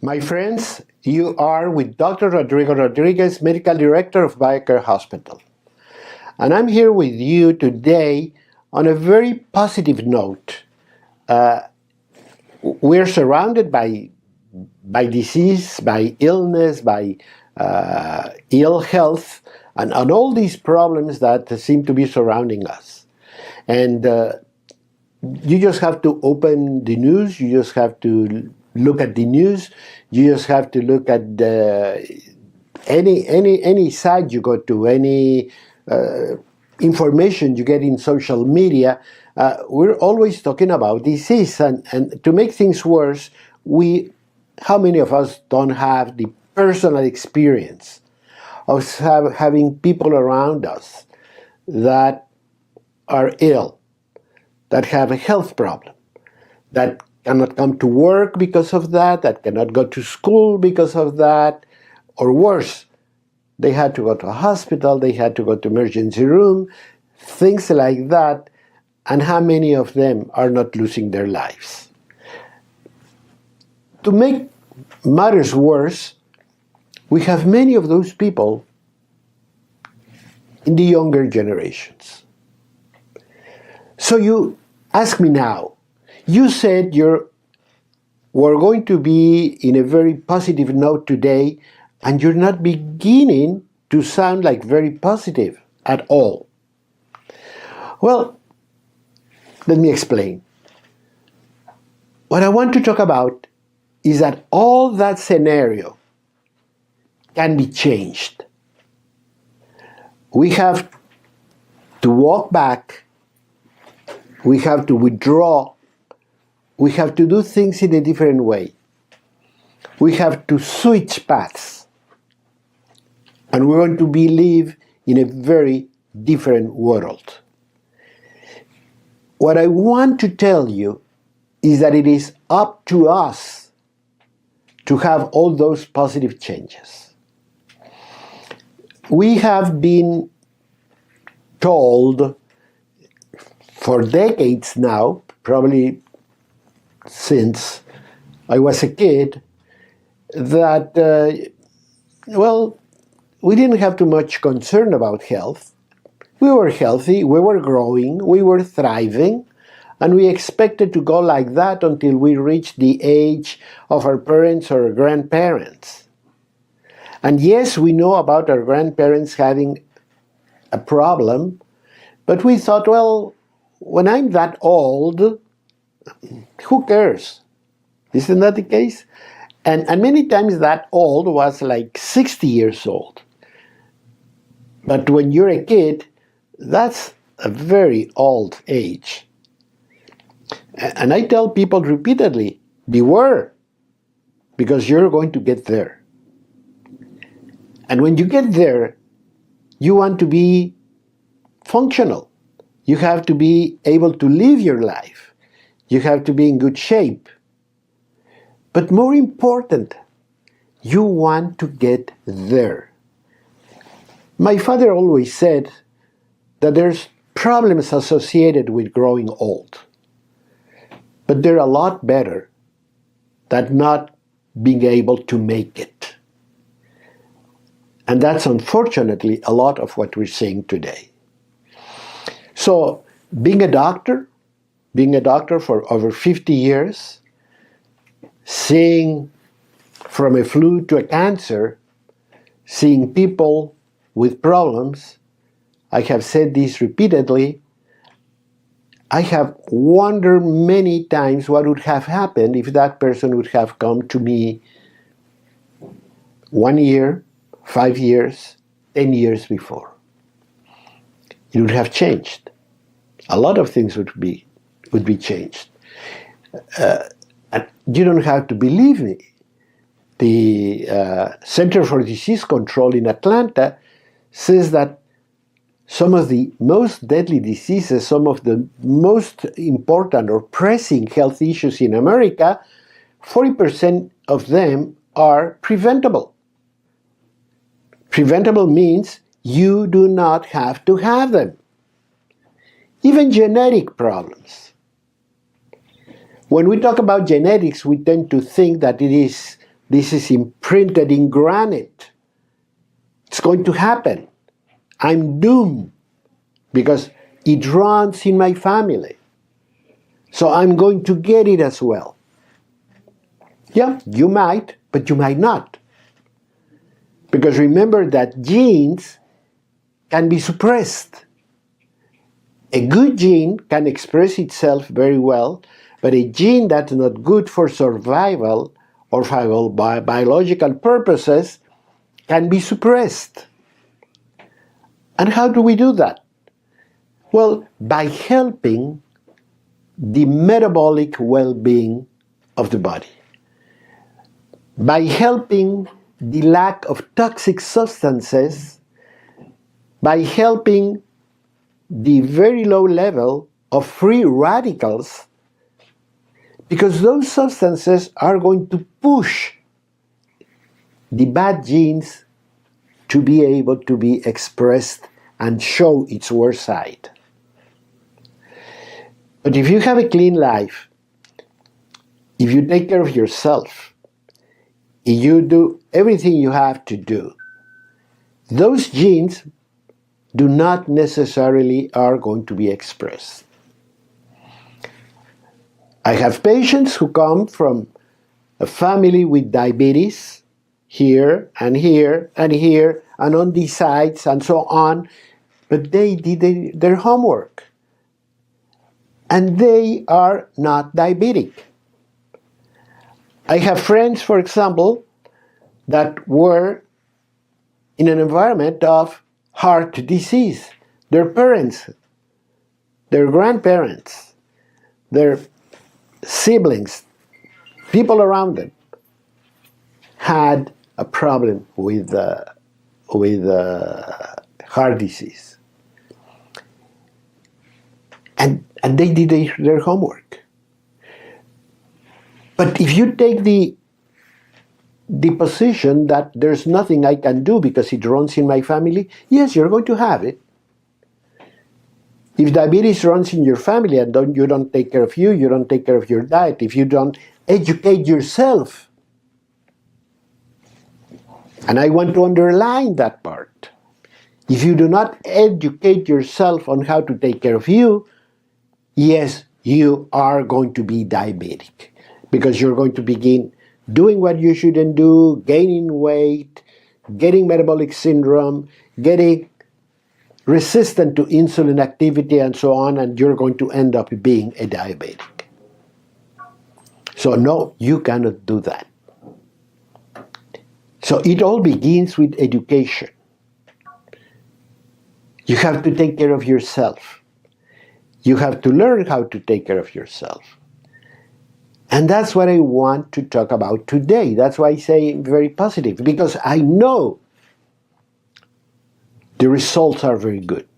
My friends, you are with Dr. Rodrigo Rodriguez, Medical Director of BioCare Hospital. And I'm here with you today on a very positive note. We're surrounded by disease, by illness, by ill health, and all these problems that seem to be surrounding us. And you just have to open the news, you just have to look at the news, you just have to look at any site you go to, any information you get in social media. We're always talking about disease, and to make things worse, how many of us don't have the personal experience of having people around us that are ill, that have a health problem, that cannot come to work because of that cannot go to school because of that, or worse, they had to go to a hospital, they had to go to emergency room, things like that, and how many of them are not losing their lives. To make matters worse, we have many of those people in the younger generations. So you ask me now, you said we're going to be in a very positive note today, and you're not beginning to sound like very positive at all. Well, let me explain. What I want to talk about is that all that scenario can be changed. We have to walk back, we have to withdraw, we have to do things in a different way. We have to switch paths. And we're going to live in a very different world. What I want to tell you is that it is up to us to have all those positive changes. We have been told for decades now, probably since I was a kid, that, we didn't have too much concern about health. We were healthy, we were growing, we were thriving, and we expected to go like that until we reached the age of our parents or grandparents. And yes, we know about our grandparents having a problem, but we thought, well, when I'm that old, who cares? Isn't that the case? And many times that old was like 60 years old. But when you're a kid, that's a very old age. And I tell people repeatedly, beware, because you're going to get there. And when you get there, you want to be functional. You have to be able to live your life. You have to be in good shape. But more important, you want to get there. My father always said that there's problems associated with growing old. But they're a lot better than not being able to make it. And that's unfortunately a lot of what we're seeing today. So being a doctor for over 50 years, seeing from a flu to a cancer, seeing people with problems, I have said this repeatedly, I have wondered many times what would have happened if that person would have come to me 1 year, 5 years, 10 years before. It would have changed. A lot of things would be changed. And you don't have to believe me. The Center for Disease Control in Atlanta says that some of the most deadly diseases, some of the most important or pressing health issues in America, 40% of them are preventable. Preventable means you do not have to have them. Even genetic problems. When we talk about genetics, we tend to think that it is This is imprinted in granite. It's going to happen. I'm doomed because it runs in my family. So I'm going to get it as well. Yeah, you might, but you might not. Because remember that genes can be suppressed. A good gene can express itself very well, but a gene that's not good for survival or for biological purposes can be suppressed. And how do we do that? Well, by helping the metabolic well-being of the body. By helping the lack of toxic substances, by helping the very low level of free radicals, because those substances are going to push the bad genes to be able to be expressed and show its worst side. But if you have a clean life, if you take care of yourself, if you do everything you have to do, those genes do not necessarily are going to be expressed. I have patients who come from a family with diabetes, here and here and here and on these sides and so on, but they did their homework. And they are not diabetic. I have friends, for example, that were in an environment of heart disease. Their parents, their grandparents, their siblings, people around them had a problem with heart disease. And they did their homework. But if you take the position that there's nothing I can do because it runs in my family, yes, you're going to have it. If diabetes runs in your family and you don't take care of you, you don't take care of your diet, if you don't educate yourself, and I want to underline that part, if you do not educate yourself on how to take care of you, yes, you are going to be diabetic because you're going to begin doing what you shouldn't do, gaining weight, getting metabolic syndrome, getting resistant to insulin activity and so on, and you're going to end up being a diabetic. So no, you cannot do that. So it all begins with education. You have to take care of yourself. You have to learn how to take care of yourself. And that's what I want to talk about today. That's why I say very positive, because I know the results are very good.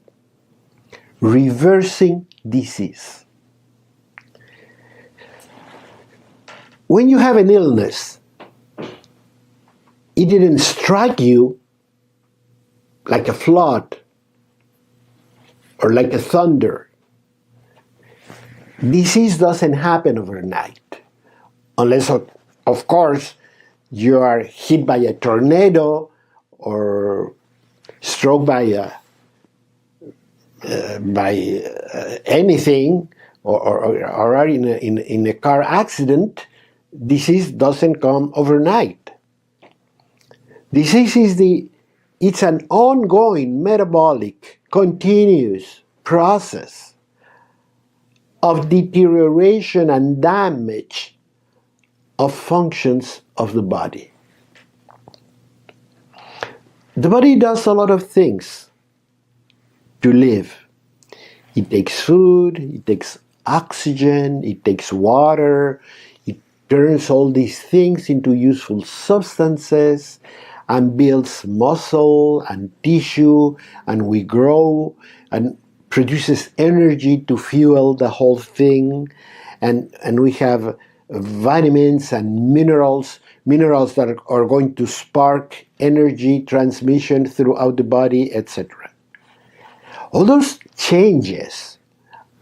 Reversing disease. When you have an illness, it didn't strike you like a flood or like a thunder. Disease doesn't happen overnight. Unless, of course, you are hit by a tornado or struck by anything, or are in a car accident. Disease doesn't come overnight. Disease it's an ongoing metabolic, continuous process of deterioration and damage of functions of the body. The body does a lot of things to live. It takes food, it takes oxygen, it takes water, it turns all these things into useful substances and builds muscle and tissue, and we grow and produces energy to fuel the whole thing, and we have vitamins and minerals that are going to spark energy transmission throughout the body, etc. All those changes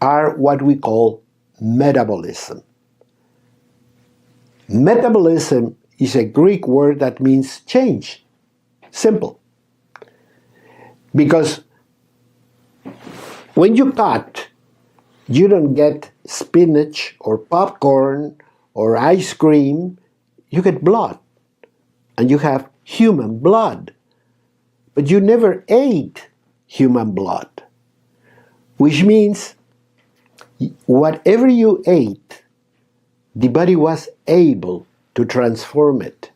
are what we call metabolism. Metabolism is a Greek word that means change. Simple. Because when you cut, you don't get spinach or popcorn or ice cream, you get blood. And you have human blood. But you never ate human blood. Which means whatever you ate, the body was able to transform it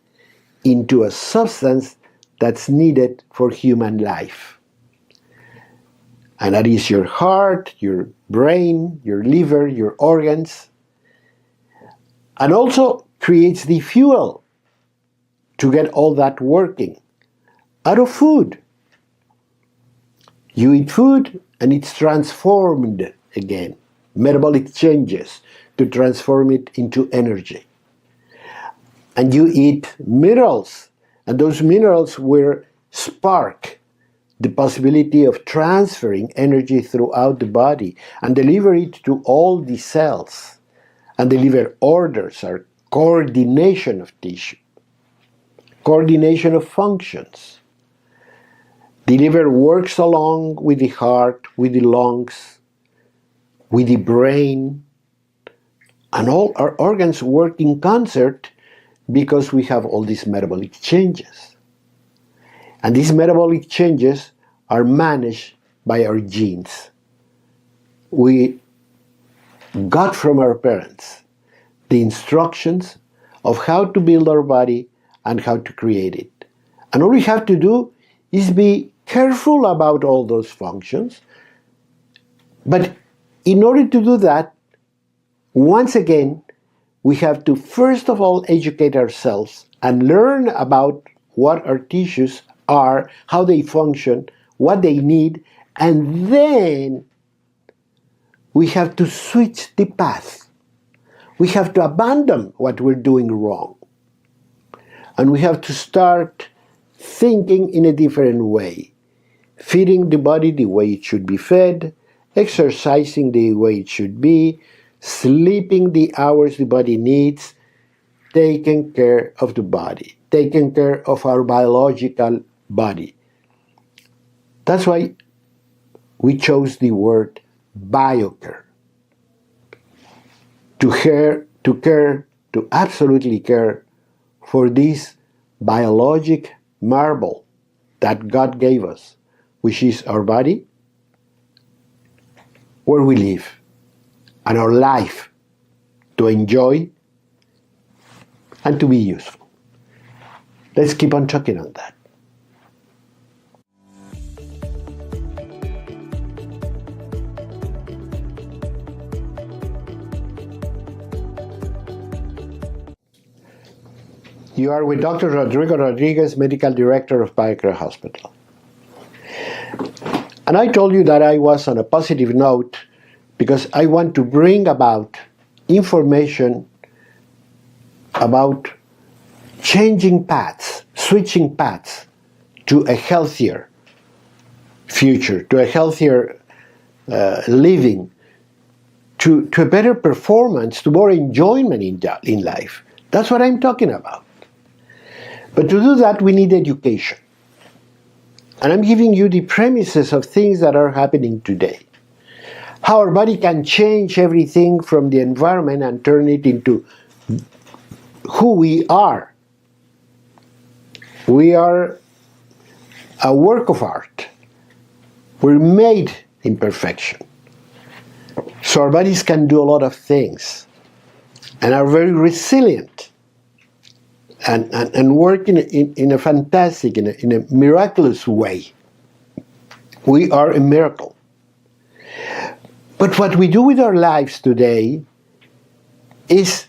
into a substance that's needed for human life. And that is your heart, your brain, your liver, your organs, and also creates the fuel to get all that working out of food. You eat food and it's transformed again. Metabolic changes to transform it into energy. And you eat minerals, and those minerals will spark the possibility of transferring energy throughout the body and deliver it to all the cells and deliver orders or coordination of tissue, coordination of functions. The liver works along with the heart, with the lungs, with the brain, and all our organs work in concert because we have all these metabolic changes. And these metabolic changes are managed by our genes. We got from our parents the instructions of how to build our body and how to create it. And all we have to do is be careful about all those functions. But in order to do that, once again, we have to first of all educate ourselves and learn about what our tissues are, how they function, what they need, and then we have to switch the path. We have to abandon what we're doing wrong. And we have to start thinking in a different way, feeding the body the way it should be fed, exercising the way it should be, sleeping the hours the body needs, taking care of the body, taking care of our biological body. That's why we chose the word BioCare. To absolutely care for this biologic marvel that God gave us, which is our body, where we live, and our life to enjoy and to be useful. Let's keep on talking on that. You are with Dr. Rodrigo Rodriguez, Medical Director of BioCare Hospital. And I told you that I was on a positive note because I want to bring about information about changing paths, switching paths to a healthier future, to a healthier living, to a better performance, to more enjoyment in life. That's what I'm talking about. But to do that, we need education. And I'm giving you the premises of things that are happening today. How our body can change everything from the environment and turn it into who we are. We are a work of art. We're made in perfection. So our bodies can do a lot of things and are very resilient and work in a fantastic, in a miraculous way. We are a miracle. But what we do with our lives today is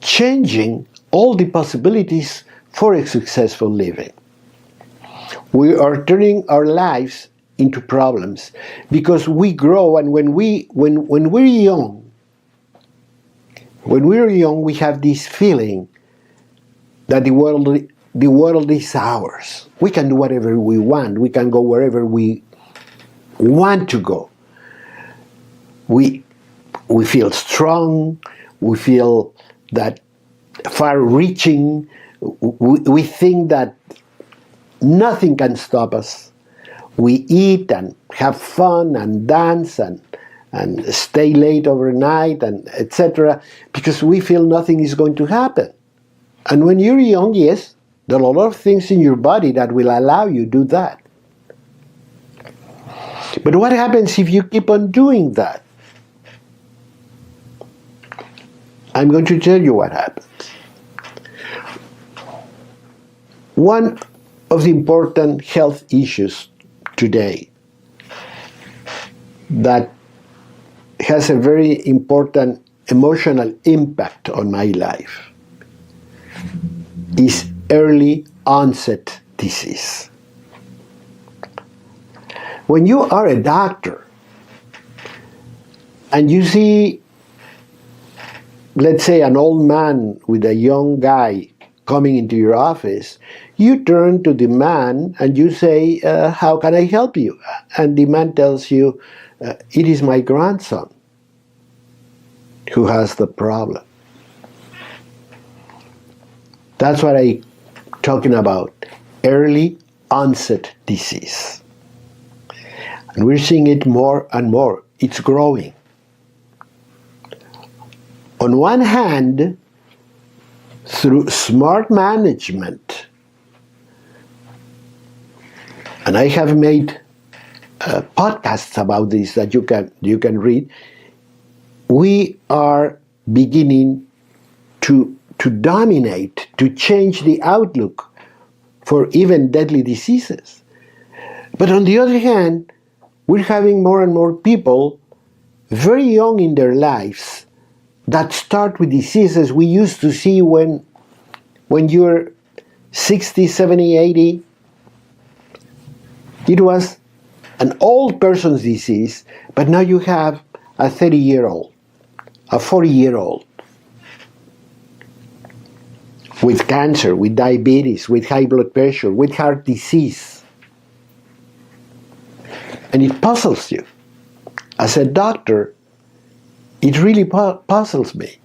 changing all the possibilities for a successful living. We are turning our lives into problems because we grow, and when we're young, we have this feeling that the world is ours. We can do whatever we want. We can go wherever we want to go. We feel strong. We feel that far-reaching. we think that nothing can stop us. We eat and have fun and dance and stay late overnight and etc. because we feel nothing is going to happen. And when you're young, yes, there are a lot of things in your body that will allow you to do that. But what happens if you keep on doing that? I'm going to tell you what happens. One of the important health issues today that has a very important emotional impact on my life is early onset disease. When you are a doctor and you see, let's say, an old man with a young guy coming into your office, you turn to the man and you say, how can I help you? And the man tells you, it is my grandson who has the problem. That's what I'm talking about, early onset disease. And we're seeing it more and more. It's growing. On one hand, through smart management, and I have made podcasts about this that you can read, we are beginning to dominate, to change the outlook for even deadly diseases. But on the other hand, we're having more and more people very young in their lives that start with diseases we used to see when you're 60, 70, 80. It was an old person's disease, but now you have a 30-year-old, a 40-year-old with cancer, with diabetes, with high blood pressure, with heart disease. And it puzzles you. As a doctor, it really puzzles me.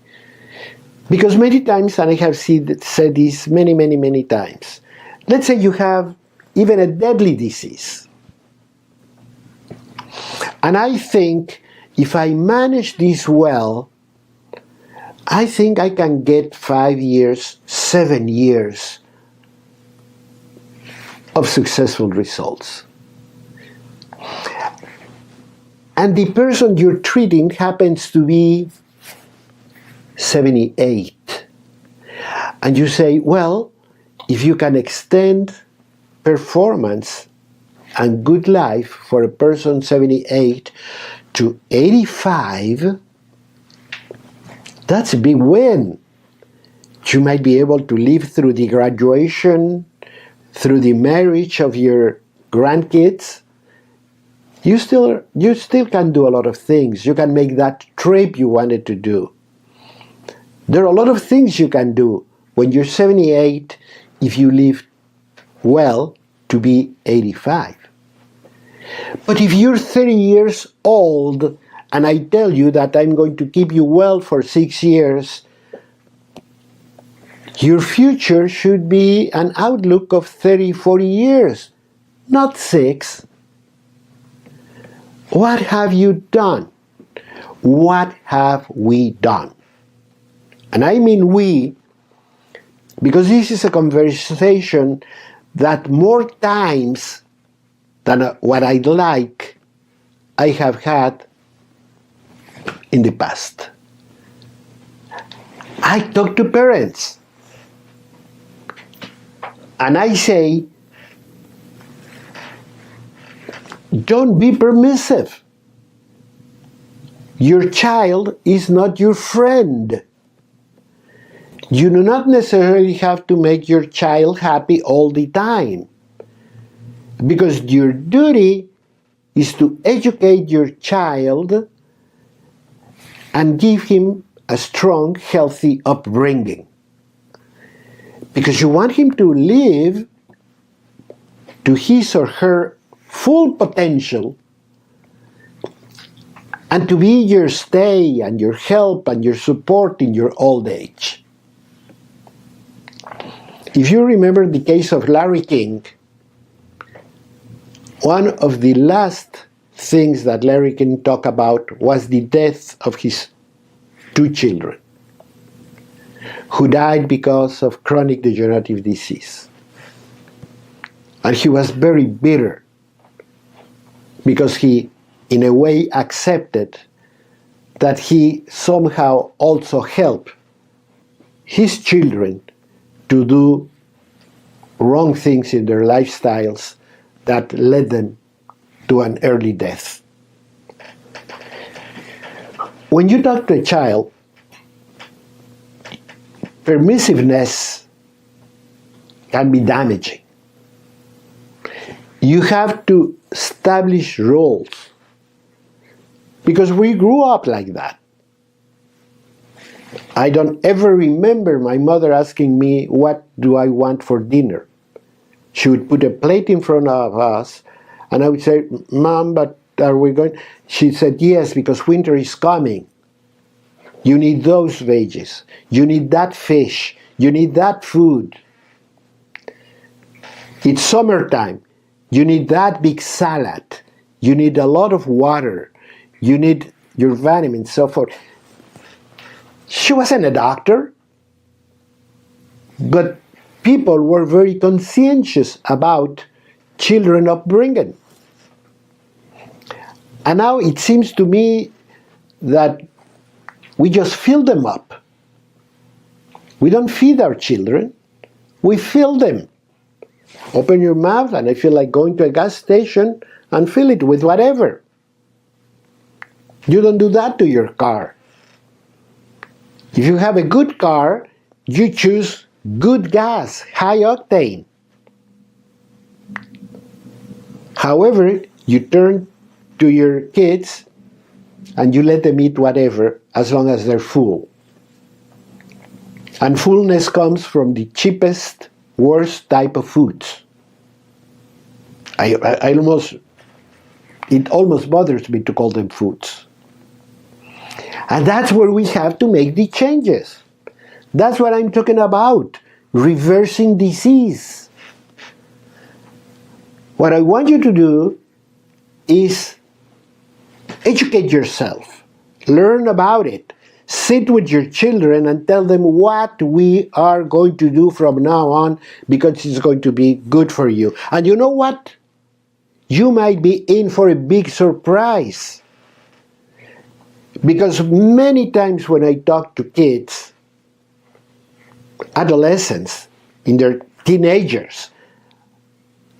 Because many times, and I have said this many times, let's say you have even a deadly disease. And I think if I manage this well, I think I can get 5 years, 7 years of successful results. And the person you're treating happens to be 78. And you say, well, if you can extend performance and good life for a person 78 to 85, that's a big win. You might be able to live through the graduation, through the marriage of your grandkids. You still can do a lot of things. You can make that trip you wanted to do. There are a lot of things you can do when you're 78 if you live well to be 85. But if you're 30 years old and I tell you that I'm going to keep you well for 6 years, your future should be an outlook of 30, 40 years, not 6. What have you done? What have we done? And I mean we, because this is a conversation that more times than what I'd like, I have had in the past. I talk to parents and I say, don't be permissive. Your child is not your friend. You do not necessarily have to make your child happy all the time, because your duty is to educate your child and give him a strong, healthy upbringing. Because you want him to live to his or her full potential and to be your stay and your help and your support in your old age. If you remember the case of Larry King, one of the last things that Larry King talked about was the death of his 2 children, who died because of chronic degenerative disease. And he was very bitter because he, in a way, accepted that he somehow also helped his children to do wrong things in their lifestyles that led them to an early death. When you talk to a child, permissiveness can be damaging. You have to establish roles, because we grew up like that. I don't ever remember my mother asking me, what do I want for dinner? She would put a plate in front of us, and I would say, Mom, but are we going? She said, yes, because winter is coming. You need those veggies. You need that fish. You need that food. It's summertime. You need that big salad. You need a lot of water. You need your vitamins, so forth. She wasn't a doctor, but people were very conscientious about children upbringing. And now it seems to me that we just fill them up. We don't feed our children, we fill them. Open your mouth and I feel like going to a gas station and fill it with whatever. You don't do that to your car. If you have a good car, you choose good gas, high octane. However, you turn to your kids and you let them eat whatever as long as they're full. And fullness comes from the cheapest, worst type of foods. It almost bothers me to call them foods. And that's where we have to make the changes. That's what I'm talking about, reversing disease. What I want you to do is educate yourself, learn about it, sit with your children and tell them what we are going to do from now on because it's going to be good for you. And you know what? You might be in for a big surprise. Because many times when I talk to kids, adolescents, in their teenagers,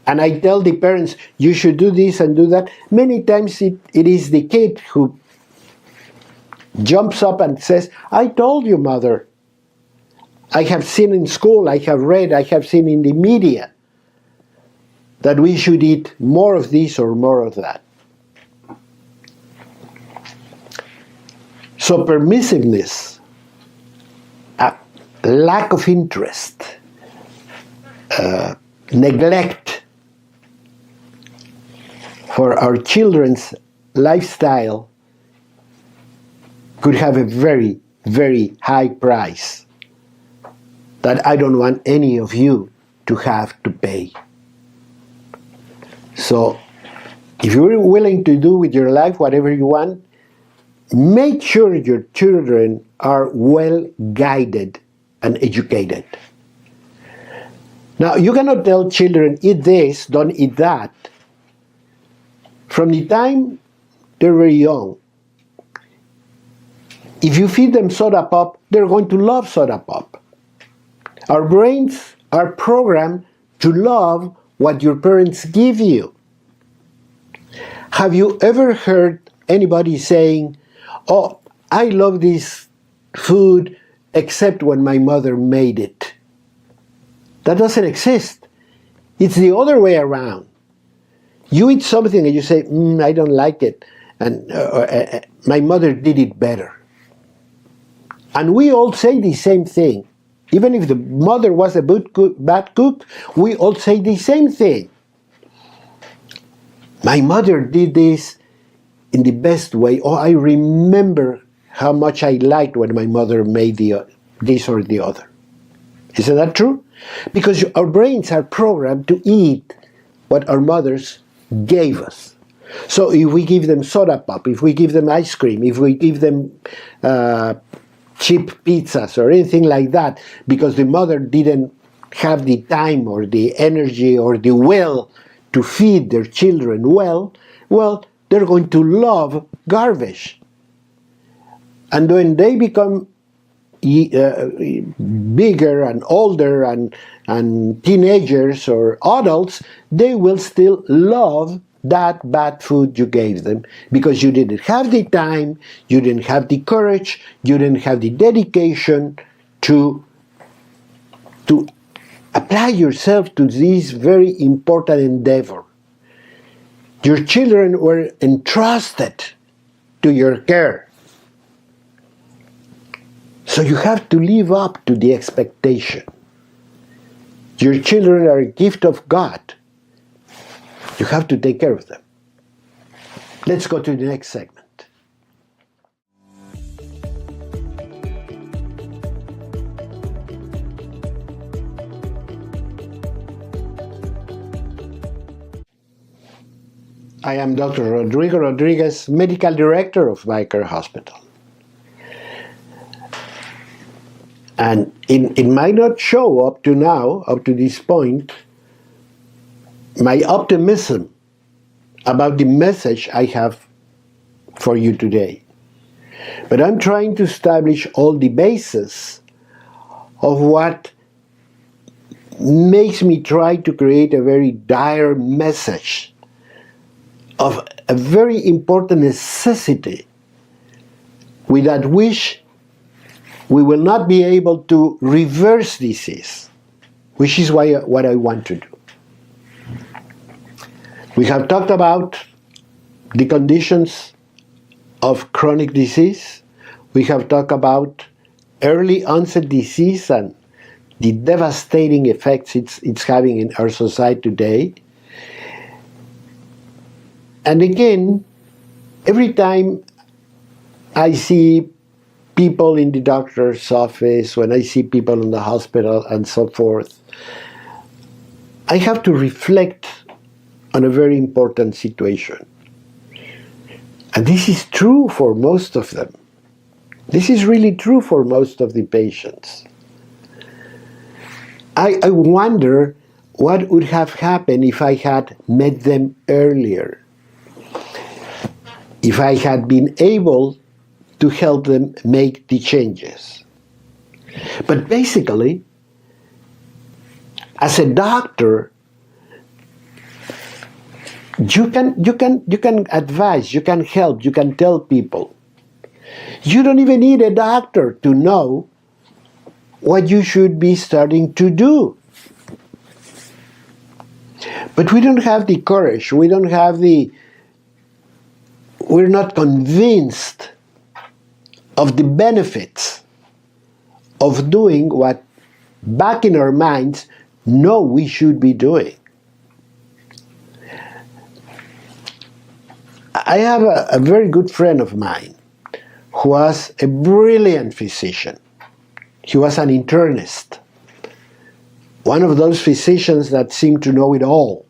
and I tell the parents, you should do this and do that, many times it is the kid who jumps up and says, I told you, mother. I have seen in school, I have read, I have seen in the media that we should eat more of this or more of that. So permissiveness, lack of interest, neglect for our children's lifestyle could have a very, very high price that I don't want any of you to have to pay. So if you're willing to do with your life whatever you want, make sure your children are well guided and educated. Now, you cannot tell children, eat this, don't eat that. From the time they're very young, if you feed them soda pop, they're going to love soda pop. Our brains are programmed to love what your parents give you. Have you ever heard anybody saying, oh, I love this food except when my mother made it? That doesn't exist. It's the other way around. You eat something and you say, I don't like it, and my mother did it better. And we all say the same thing. Even if the mother was a bad cook, we all say the same thing. My mother did this in the best way. Oh, I remember how much I liked when my mother made this or the other. Isn't that true? Because our brains are programmed to eat what our mothers gave us. So if we give them soda pop, if we give them ice cream, if we give them cheap pizzas or anything like that, because the mother didn't have the time or the energy or the will to feed their children well, they're going to love garbage. And when they become bigger and older and teenagers or adults, they will still love that bad food you gave them because you didn't have the time, you didn't have the courage, you didn't have the dedication to apply yourself to this very important endeavor. Your children were entrusted to your care. So you have to live up to the expectation. Your children are a gift of God. You have to take care of them. Let's go to the next segment. I am Dr. Rodrigo Rodriguez, Medical Director of BioCare Hospital. And it might not show up to now, up to this point, my optimism about the message I have for you today. But I'm trying to establish all the basis of what makes me try to create a very dire message of a very important necessity without which we will not be able to reverse disease, which is what I want to do. We have talked about the conditions of chronic disease. We have talked about early onset disease and the devastating effects it's having in our society today. And again, every time I see people in the doctor's office, when I see people in the hospital and so forth, I have to reflect on a very important situation. And this is true for most of them. This is really true for most of the patients. I wonder what would have happened if I had met them earlier, if I had been able to help them make the changes. But basically, as a doctor, you can advise, you can help, you can tell people. You don't even need a doctor to know what you should be starting to do. But we don't have the courage, we're not convinced of the benefits of doing what back in our minds know we should be doing. I have a very good friend of mine who was a brilliant physician. He was an internist, one of those physicians that seem to know it all.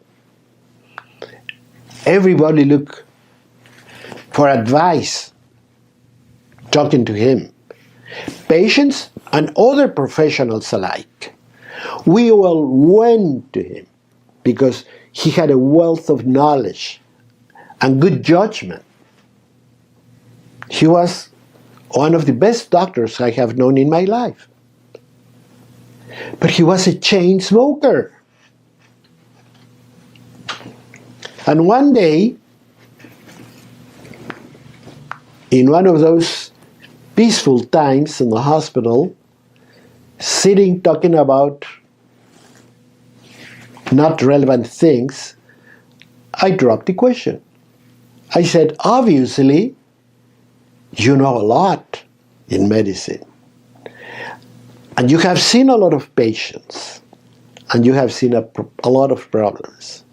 Everybody looked for advice talking to him. Patients and other professionals alike. We all went to him because he had a wealth of knowledge and good judgment. He was one of the best doctors I have known in my life. But he was a chain smoker. And one day, in one of those peaceful times in the hospital, sitting talking about not relevant things, I dropped the question. I said, obviously, you know a lot in medicine. And you have seen a lot of patients. And you have seen a lot of problems.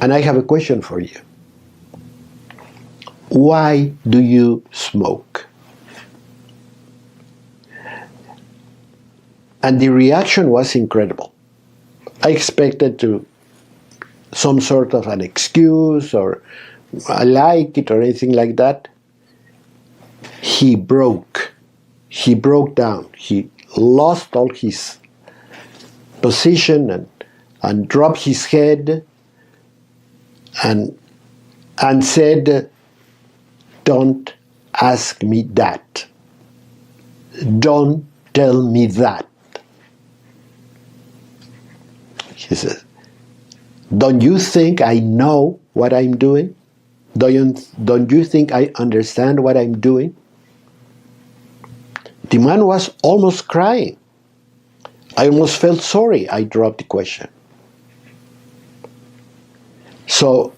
And I have a question for you. Why do you smoke? And the reaction was incredible. I expected some sort of an excuse or I like it or anything like that. He broke. He broke down. He lost all his position and dropped his head and said, "Don't ask me that. Don't tell me that." He says, "Don't you think I know what I'm doing? Don't you think I understand what I'm doing?" The man was almost crying. I almost felt sorry I dropped the question. So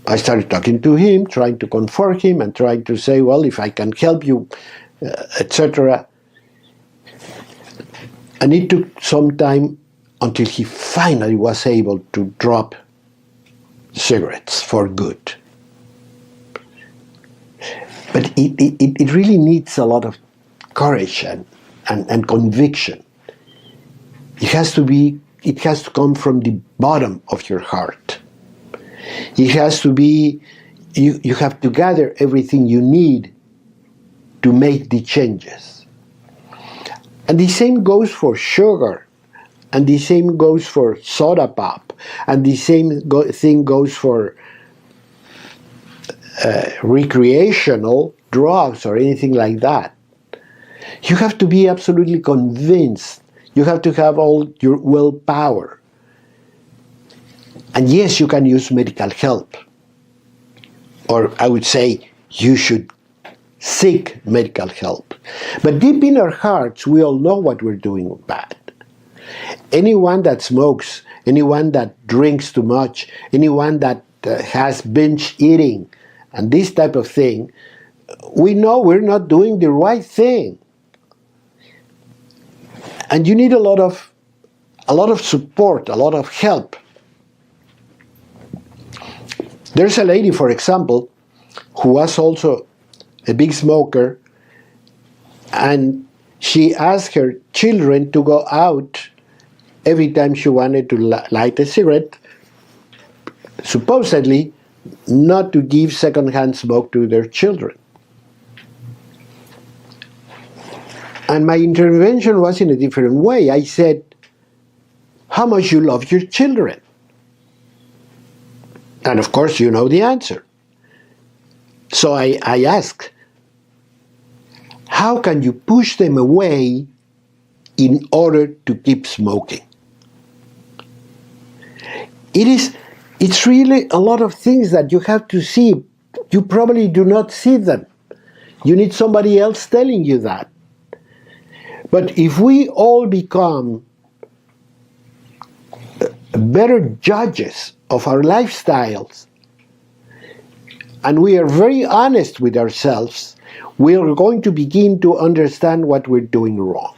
I started talking to him, trying to comfort him and trying to say, well, if I can help you, etc. And it took some time until he finally was able to drop cigarettes for good. But it really needs a lot of courage and conviction. It has to come from the bottom of your heart. It has to be, you have to gather everything you need to make the changes. And the same goes for sugar, and the same goes for soda pop, and the same thing goes for recreational drugs or anything like that. You have to be absolutely convinced. You have to have all your willpower. And yes, you can use medical help. Or I would say you should seek medical help. But deep in our hearts, we all know what we're doing bad. Anyone that smokes, anyone that drinks too much, anyone that has binge eating, and this type of thing, we know we're not doing the right thing. And you need a lot of support, a lot of help. There's a lady, for example, who was also a big smoker, and she asked her children to go out every time she wanted to light a cigarette, supposedly not to give secondhand smoke to their children. And my intervention was in a different way. I said, how much you love your children? And of course, you know the answer. So I asked, how can you push them away in order to keep smoking? It's really a lot of things that you have to see. You probably do not see them. You need somebody else telling you that. But if we all become better judges of our lifestyles, and we are very honest with ourselves, we are going to begin to understand what we're doing wrong.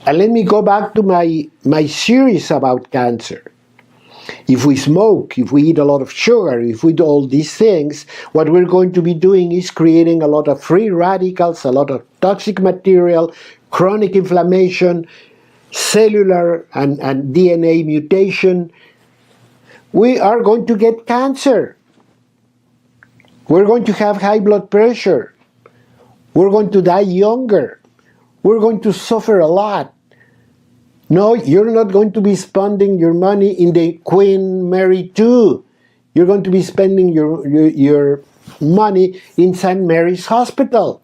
And let me go back to my series about cancer. If we smoke, if we eat a lot of sugar, if we do all these things, what we're going to be doing is creating a lot of free radicals, a lot of toxic material, chronic inflammation, cellular and DNA mutation. We are going to get cancer. We're going to have high blood pressure. We're going to die younger. We're going to suffer a lot. No, you're not going to be spending your money in the Queen Mary II. You're going to be spending your money in St. Mary's Hospital.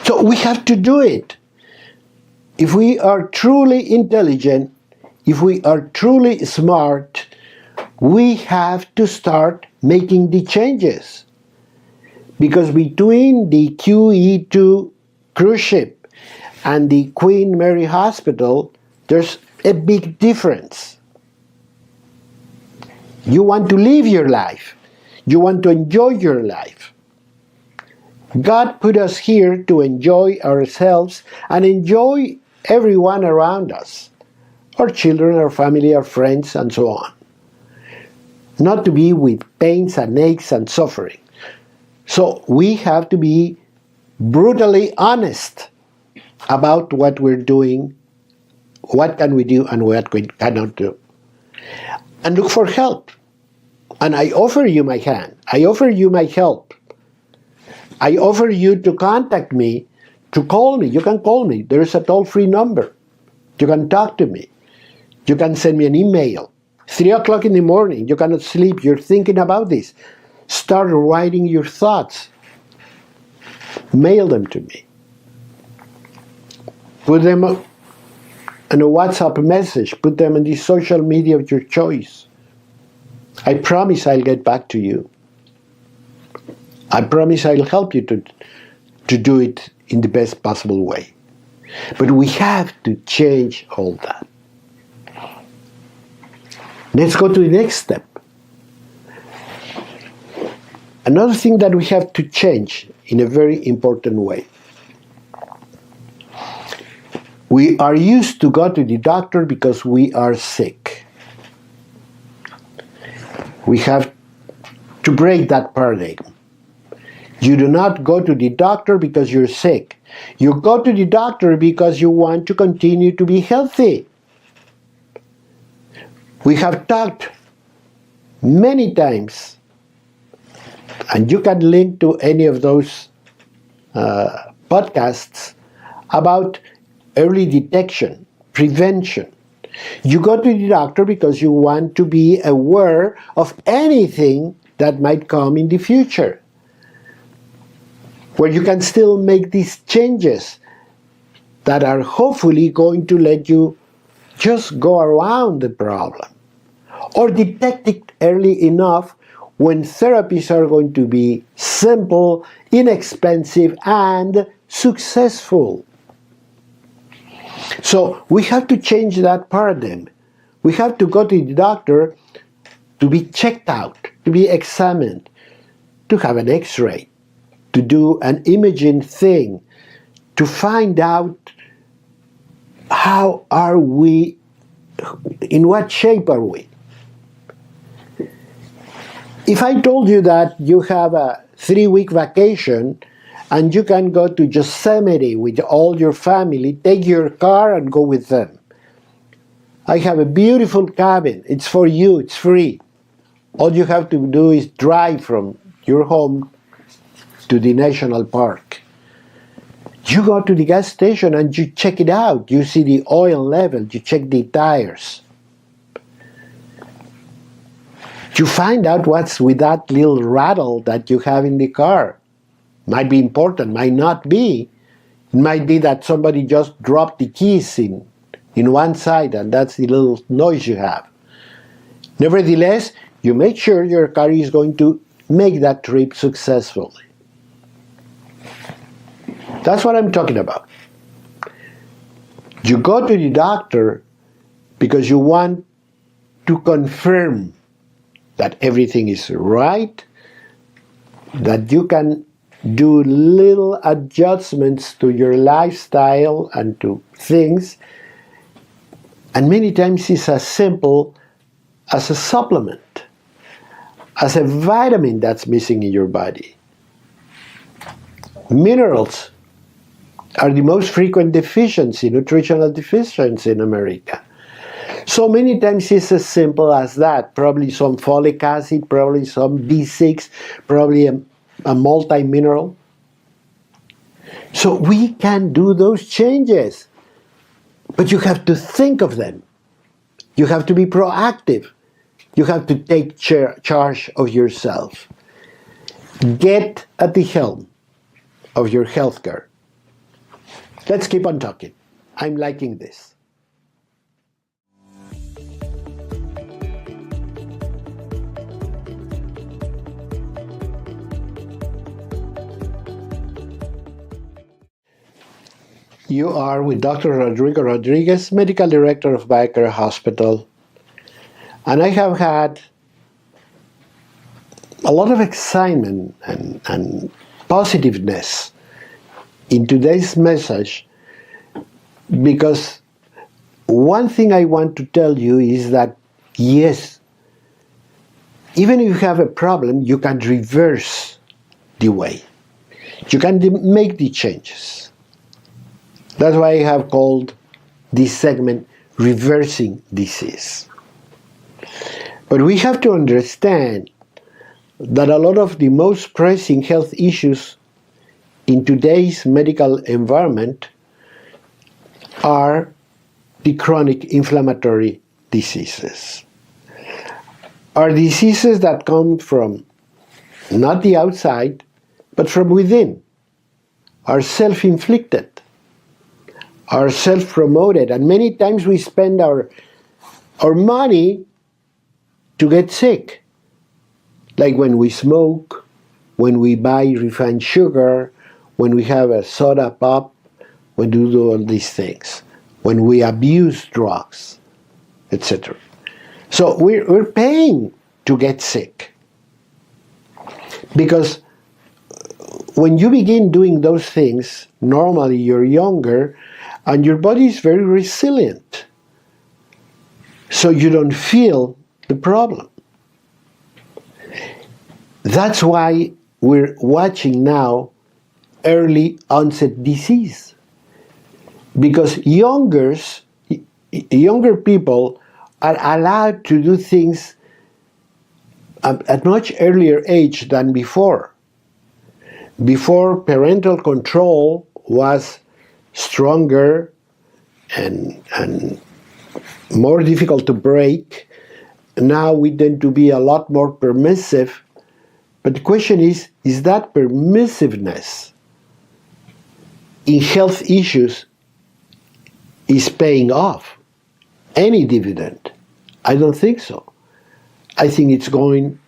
So we have to do it. If we are truly intelligent, if we are truly smart, we have to start making the changes. Because between the QE2 cruise ship and the Queen Mary Hospital, there's a big difference. You want to live your life. You want to enjoy your life. God put us here to enjoy ourselves and enjoy everyone around us. Our children, our family, our friends, and so on. Not to be with pains and aches and suffering. So we have to be brutally honest about what we're doing, what can we do and what we cannot do. And look for help. And I offer you my hand. I offer you my help. I offer you to contact me, to call me. You can call me. There's a toll-free number. You can talk to me. You can send me an email. 3 o'clock in the morning, you cannot sleep, you're thinking about this. Start writing your thoughts. Mail them to me. Put them in a WhatsApp message. Put them in the social media of your choice. I promise I'll get back to you. I promise I'll help you to do it in the best possible way. But we have to change all that. Let's go to the next step. Another thing that we have to change in a very important way. We are used to go to the doctor because we are sick. We have to break that paradigm. You do not go to the doctor because you're sick. You go to the doctor because you want to continue to be healthy. We have talked many times, and you can link to any of those podcasts about early detection, prevention. You go to the doctor because you want to be aware of anything that might come in the future, where you can still make these changes that are hopefully going to let you just go around the problem, or detect it early enough when therapies are going to be simple, inexpensive, and successful. So we have to change that paradigm. We have to go to the doctor to be checked out, to be examined, to have an X-ray, to do an imaging thing, to find out how are we, in what shape are we. If I told you that you have a 3-week vacation and you can go to Yosemite with all your family, take your car and go with them. I have a beautiful cabin. It's for you. It's free. All you have to do is drive from your home to the national park. You go to the gas station and you check it out. You see the oil level. You check the tires. You find out what's with that little rattle that you have in the car. Might be important, might not be. It might be that somebody just dropped the keys in one side, and that's the little noise you have. Nevertheless, you make sure your car is going to make that trip successfully. That's what I'm talking about. You go to the doctor because you want to confirm that everything is right, that you can do little adjustments to your lifestyle and to things, and many times it's as simple as a supplement, as a vitamin that's missing in your body. Minerals are the most frequent deficiency, nutritional deficiency in America. So many times it's as simple as that. Probably some folic acid, probably some B6, probably a multi-mineral. So we can do those changes. But you have to think of them. You have to be proactive. You have to take charge of yourself. Get at the helm of your healthcare. Let's keep on talking. I'm liking this. You are with Dr. Rodrigo Rodriguez, Medical Director of BioCare Hospital. And I have had a lot of excitement and positiveness in today's message, because one thing I want to tell you is that, yes, even if you have a problem, you can reverse the way. You can make the changes. That's why I have called this segment Reversing Disease. But we have to understand that a lot of the most pressing health issues in today's medical environment are the chronic inflammatory diseases. Are diseases that come from not the outside, but from within, are self-inflicted, are self-promoted, and many times we spend our money to get sick, like when we smoke, when we buy refined sugar, when we have a soda pop, when we do all these things, when we abuse drugs, etc. So we're paying to get sick. Because when you begin doing those things, normally you're younger and your body is very resilient. So you don't feel the problem. That's why we're watching now early onset disease. Because younger people are allowed to do things at much earlier age than before. Before, parental control was stronger and more difficult to break. Now we tend to be a lot more permissive. But the question is that permissiveness in health issues is paying off any dividend? I don't think so. I think it's going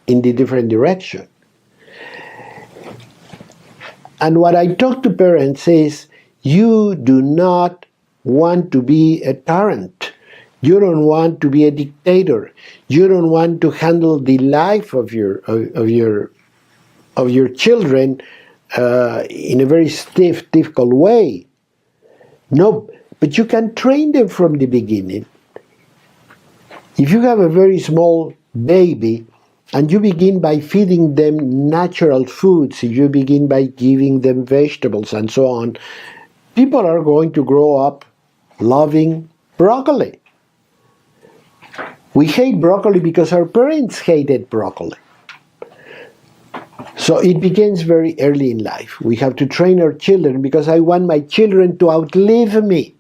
in the different direction. And what I talk to parents is, you do not want to be a tyrant. You don't want to be a dictator. You don't want to handle the life of your children in a very stiff, difficult way. No, but you can train them from the beginning. If you have a very small baby and you begin by feeding them natural foods, if you begin by giving them vegetables and so on, people are going to grow up loving broccoli. We hate broccoli because our parents hated broccoli. So it begins very early in life. We have to train our children because I want my children to outlive me.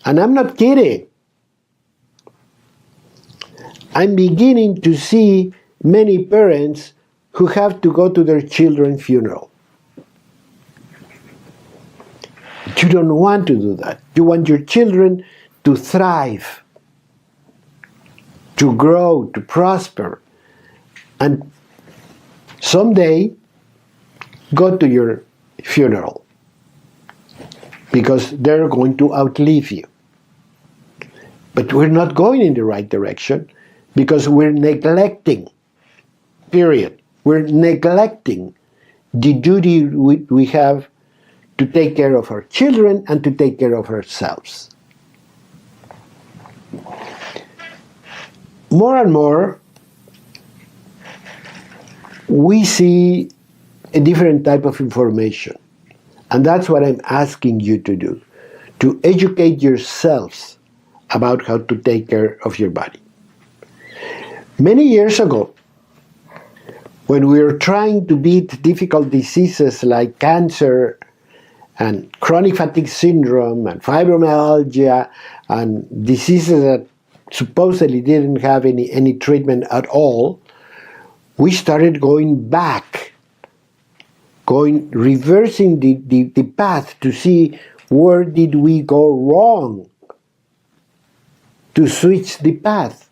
And I'm not kidding. I'm beginning to see many parents who have to go to their children's funeral. You don't want to do that. You want your children to thrive, to grow, to prosper, and someday go to your funeral because they're going to outlive you. But we're not going in the right direction because we're neglecting, period. We're neglecting the duty we have to take care of our children and to take care of ourselves. More and more, we see a different type of information. And that's what I'm asking you to do, to educate yourselves about how to take care of your body. Many years ago, when we were trying to beat difficult diseases like cancer and chronic fatigue syndrome and fibromyalgia and diseases that supposedly didn't have any treatment at all, we started going back, reversing the path to see where did we go wrong, to switch the path.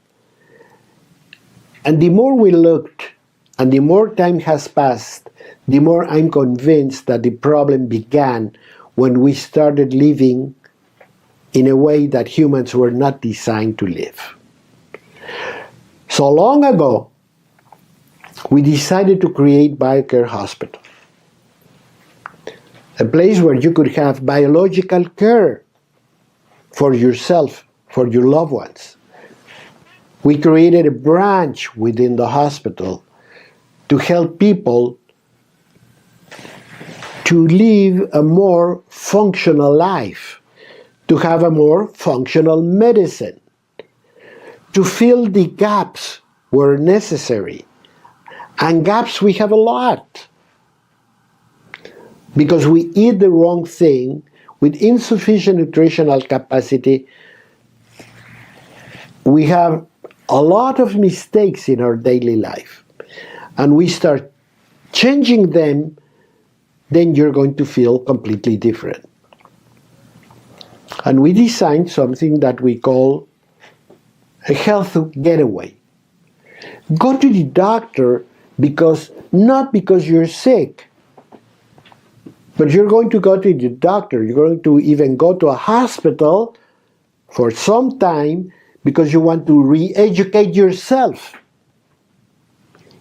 And the more we looked, and the more time has passed, the more I'm convinced that the problem began when we started living in a way that humans were not designed to live. So long ago, we decided to create BioCare Hospital, a place where you could have biological care for yourself, for your loved ones. We created a branch within the hospital to help people to live a more functional life, to have a more functional medicine, to fill the gaps where necessary. And gaps we have a lot. Because we eat the wrong thing, with insufficient nutritional capacity, we have a lot of mistakes in our daily life. And we start changing them, then you're going to feel completely different. And we designed something that we call a health getaway. Go to the doctor not because you're sick, but you're going to go to the doctor. You're going to even go to a hospital for some time because you want to re-educate yourself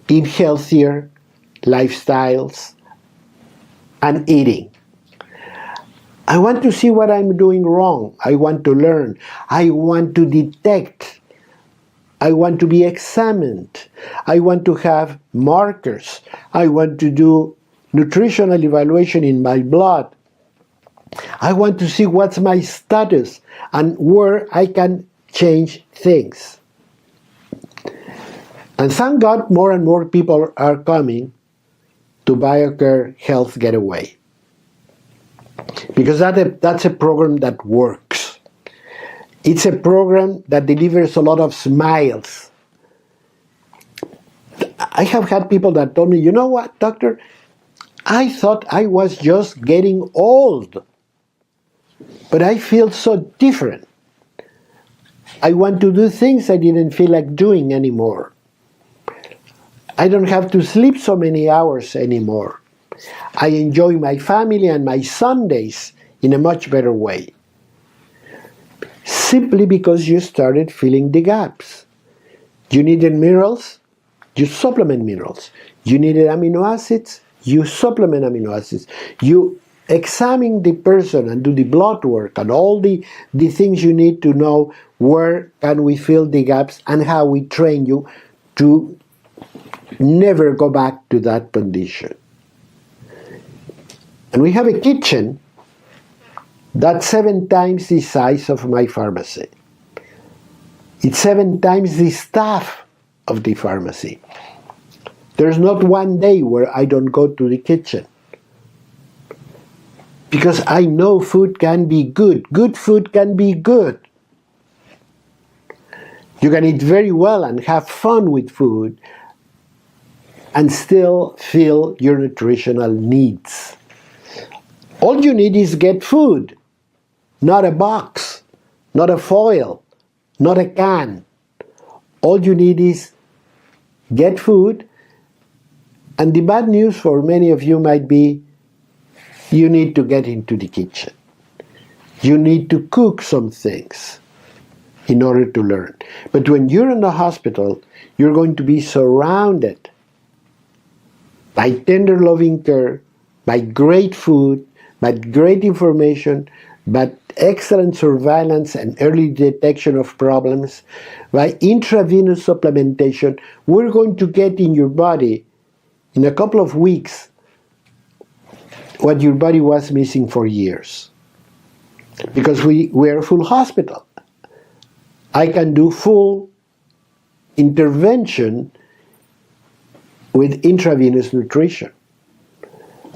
in healthier lifestyles and eating. I want to see what I'm doing wrong. I want to learn. I want to detect. I want to be examined. I want to have markers. I want to do nutritional evaluation in my blood. I want to see what's my status and where I can change things. And thank God more and more people are coming to BioCare Health Getaway. Because that's a program that works. It's a program that delivers a lot of smiles. I have had people that told me, you know what, doctor? I thought I was just getting old, but I feel so different. I want to do things I didn't feel like doing anymore. I don't have to sleep so many hours anymore. I enjoy my family and my Sundays in a much better way. Simply because you started filling the gaps. You needed minerals, you supplement minerals. You needed amino acids, you supplement amino acids. You examine the person and do the blood work and all the things you need to know where can we fill the gaps and how we train you to never go back to that condition. And we have a kitchen that's 7 times the size of my pharmacy. It's 7 times the staff of the pharmacy. There's not one day where I don't go to the kitchen. Because I know food can be good. Good food can be good. You can eat very well and have fun with food and still fill your nutritional needs. All you need is get food, not a box, not a foil, not a can. All you need is get food, and the bad news for many of you might be you need to get into the kitchen. You need to cook some things in order to learn. But when you're in the hospital, you're going to be surrounded by tender loving care, by great food, by great information, by excellent surveillance and early detection of problems, by intravenous supplementation. We're going to get in your body in a couple of weeks what your body was missing for years. Because we're a full hospital. I can do full intervention with intravenous nutrition.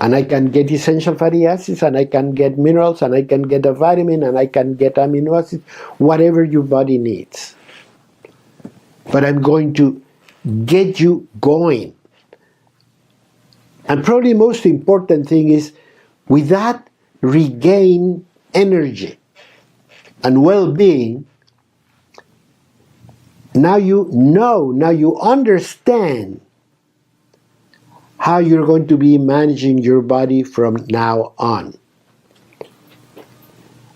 And I can get essential fatty acids, and I can get minerals, and I can get a vitamin, and I can get amino acids, whatever your body needs. But I'm going to get you going. And probably the most important thing is, with that, regain energy and well-being. Now you know, now you understand how you're going to be managing your body from now on.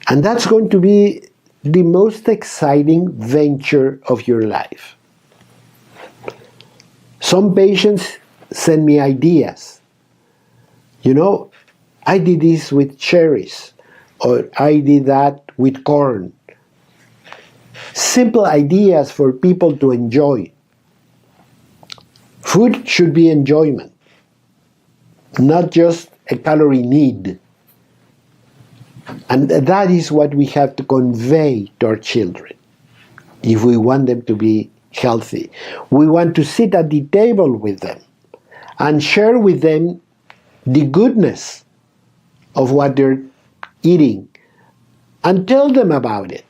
And that's going to be the most exciting venture of your life. Some patients send me ideas. You know, I did this with cherries, or I did that with corn. Simple ideas for people to enjoy. Food should be enjoyment, not just a calorie need. And that is what we have to convey to our children if we want them to be healthy. We want to sit at the table with them and share with them the goodness of what they're eating and tell them about it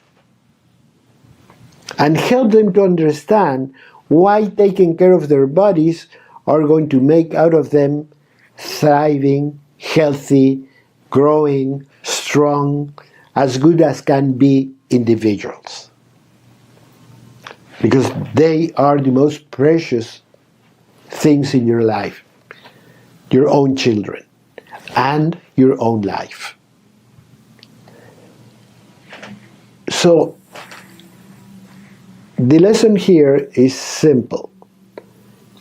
and help them to understand why taking care of their bodies are going to make out of them thriving, healthy, growing, strong, as good as can be individuals. Because they are the most precious things in your life, your own children, and your own life. So, the lesson here is simple.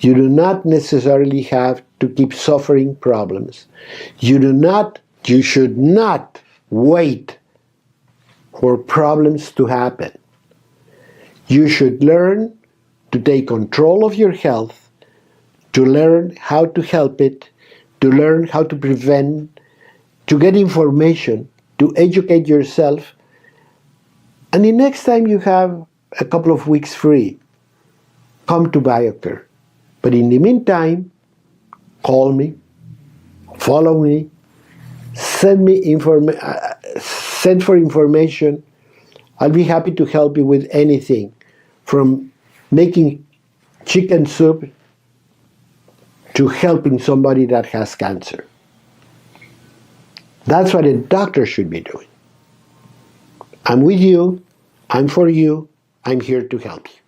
You do not necessarily have to keep suffering problems. You should not wait for problems to happen. You should learn to take control of your health, to learn how to help it, to learn how to prevent, to get information, to educate yourself. And the next time you have a couple of weeks free, come to BioCare. But in the meantime, call me, follow me, send for information. I'll be happy to help you with anything, from making chicken soup to helping somebody that has cancer. That's what a doctor should be doing. I'm with you, I'm for you, I'm here to help you.